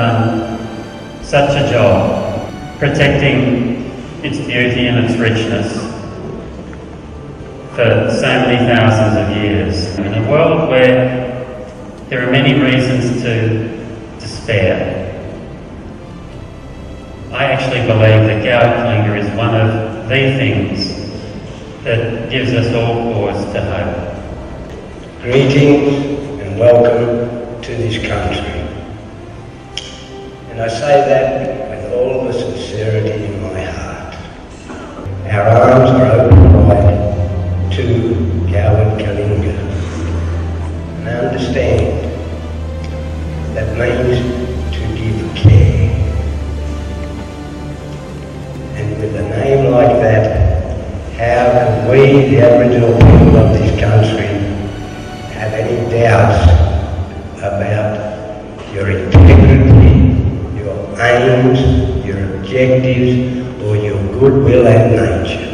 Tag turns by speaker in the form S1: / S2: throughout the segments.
S1: done such a job protecting its beauty and its richness for so many thousands of years. In a world where there are many reasons to despair, I actually believe that Kalinga is one of the things that gives us all cause to hope.
S2: Greetings and welcome to this country. And I say that with all the sincerity in my heart. Our arms are open wide to Kalinga. And I understand that means to give care. And with a name like that, how can we, the Aboriginal people of this country, have any doubts about your integrity, your aims, your objectives, or your goodwill and nature?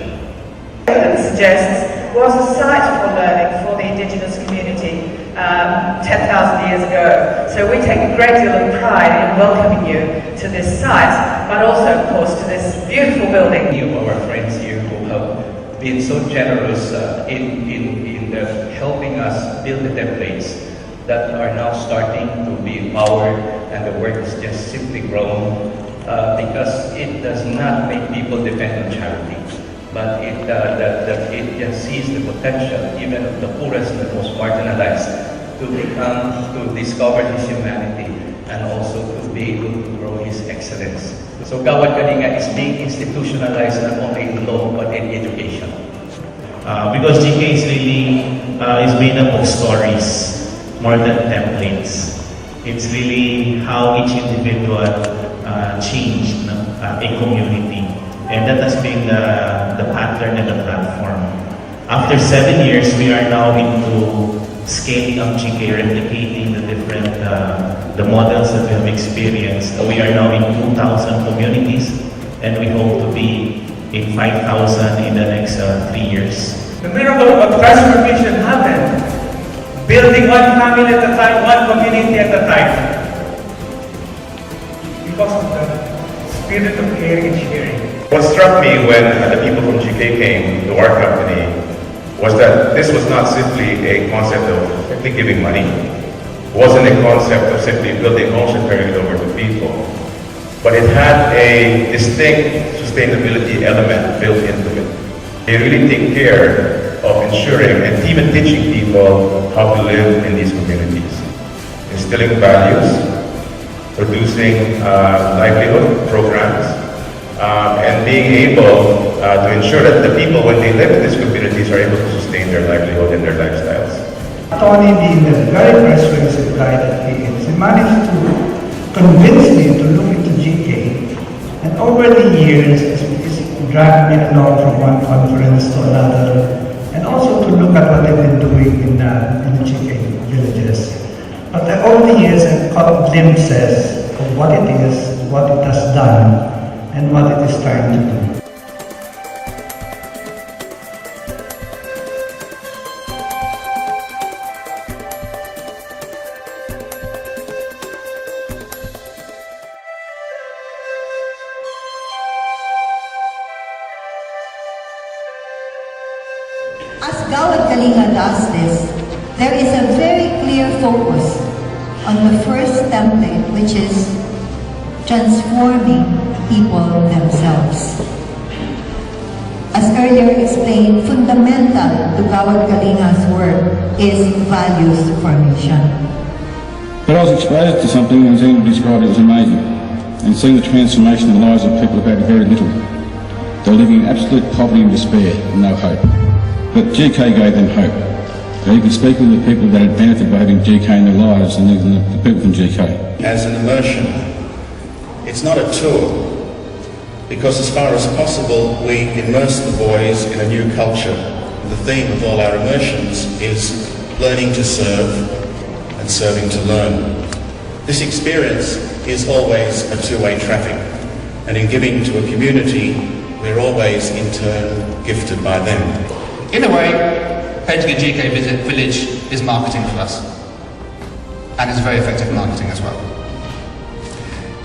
S3: Evidence suggests was a site for learning for the Indigenous community 10,000 years ago. So we take a great deal of pride in welcoming you to this site, but also, of course, to this beautiful building.
S4: Many of our friends here who have been so generous in helping us build the templates that are now starting to be empowered, and the work is just simply grown because it does not make people depend on charity, but it just sees the potential even of the poorest and the most marginalized to discover his humanity and also to be able to grow his excellence. So Kalinga is being institutionalized not only in law but in education.
S5: Because GK is really is made up of stories more than templates. It's really how each individual changed a community, and that has been the pattern and the platform. After 7 years, we are now into scaling up GK, replicating the different the models that we have experienced. We are now in 2,000 communities, and we hope to be in 5,000 in the next 3 years.
S6: The miracle of transformation happened, building one family at a time, one community at a time. Because of the spirit of caring and sharing.
S7: What struck me when the people from GK came to our company was that this was not simply a concept of simply giving money. It wasn't a concept of simply building homes and turning it over to people. But it had a distinct sustainability element built into it. They really take care of ensuring and even teaching people how to live in these communities. Instilling values, producing livelihood programs, and being able to ensure that the people, when they live in these communities, are able to sustain their livelihood and their lifestyles.
S8: Tony, in the very first recent guy that he is, he managed to convince me to look into GK, and over the years, he's dragged me along from one conference to another, and also to look at what they've been doing in the GK villages. But over the years, I've caught glimpses of what it is, what it has done, and what it is trying to do.
S9: As Kalinga does this, there is a very clear focus on the first template, which is transforming people themselves. As earlier explained, fundamental to Kalinga's work is values formation.
S10: But I was exposed to something and seemed to describe it as amazing, and seeing the transformation in the lives of people who had very little. They were living in absolute poverty and despair and no hope. But GK gave them hope. You can speak with the people that had benefited by having GK in their lives and the people from GK.
S11: As an immersion, it's not a tour, because as far as possible we immerse the boys in a new culture. The theme of all our immersions is learning to serve and serving to learn. This experience is always a two-way traffic, and in giving to a community, we're always in turn gifted by them.
S12: In a way, Painting a GK village is marketing for us, and it's very effective marketing as well.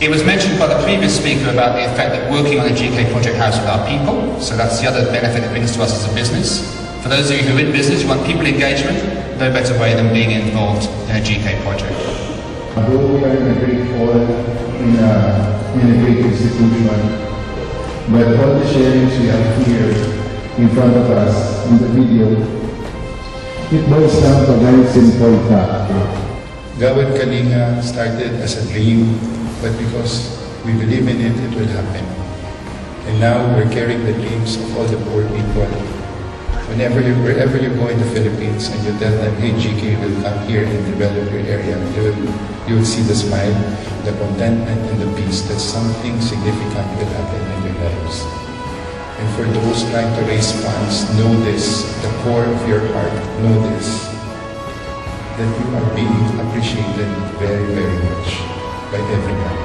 S12: It was mentioned by the previous speaker about the effect that working on a GK project has with our people, so that's the other benefit it brings to us as a business. For those of you who are in business, you want people engagement, no better way than being involved in a GK project.
S10: Although we are in a great hall, in a great institution, but all the sharings we have here in front of us in the video, it boils down to a very simple fact.
S13: GKAud Kalinga started as a dream, but because we believe in it, it will happen. And now we're carrying the dreams of all the poor people. Wherever you go in the Philippines and you tell them, hey, GK will come here and develop your area, you will see the smile, the contentment, and the peace that something significant will happen in your lives. And for those trying to raise funds, know this, the core of your heart, know this, that you are being appreciated very, very much by everybody.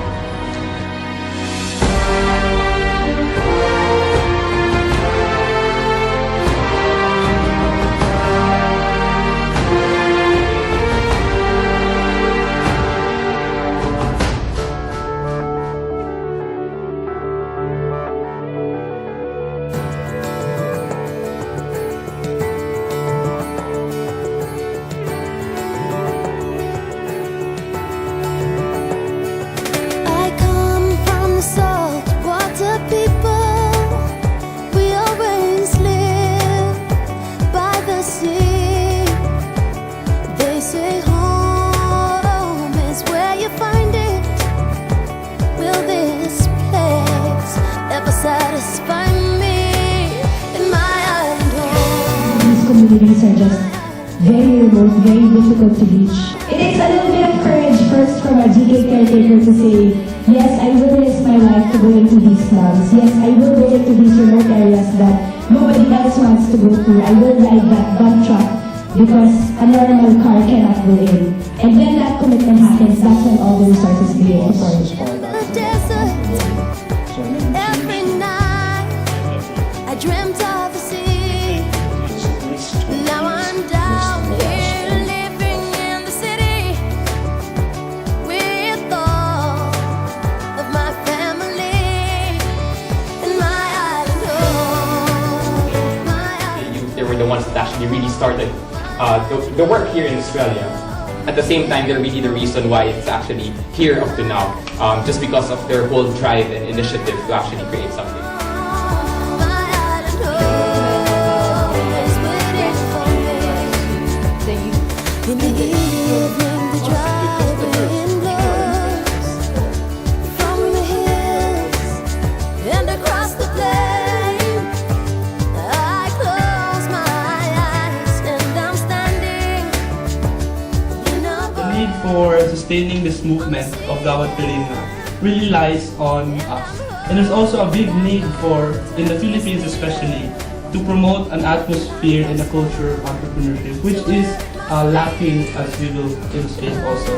S14: Communities are just very remote, very difficult to reach. It takes a little bit of courage first from a GK caretaker to say, yes, I will risk my life to go into these slums. Yes, I will go into these remote areas that nobody else wants to go to. I will ride that dump truck because a normal car cannot go in. And when that commitment happens, that's when all the resources begin to pour.
S15: Every night I dreamt of the sea. Now I'm down here living in the city with all of my family and my island home.
S16: They were the ones that actually really started the work here in Australia. At the same time, they're really the reason why it's actually here up to now, just because of their whole drive and initiative to actually create something.
S15: In the evening, the driving blows from the hills and across the plain. I close my eyes and I'm standing in a
S6: The need for sustaining this movement of GKAud Kalinga really lies on us. And there's also a big need for, in the Philippines especially, to promote an atmosphere and a culture of entrepreneurship, which is lacking, as we will illustrate also.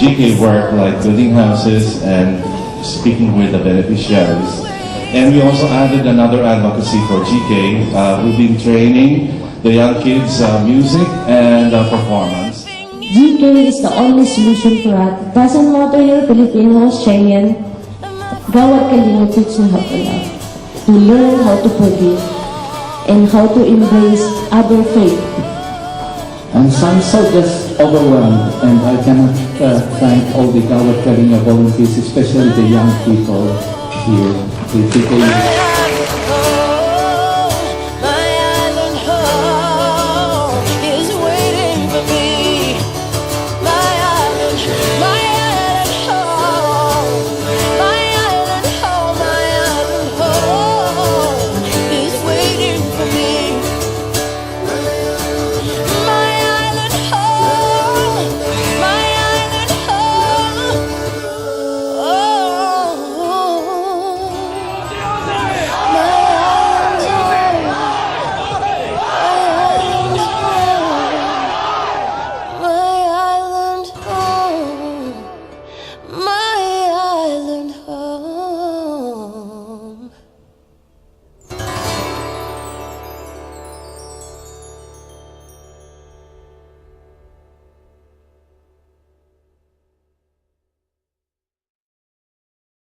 S17: GK work like building houses and speaking with the beneficiaries. And we also added another advocacy for GK. We've been training the young kids music and performance.
S14: GK is the only solution for us. Doesn't matter you're Filipino, Australian, Gawad Kalinga teaches you how to love, to learn how to forgive, and how to embrace other faith.
S18: And some so just overwhelmed, and I cannot thank all the Gawad Kalinga volunteers, especially the young people here.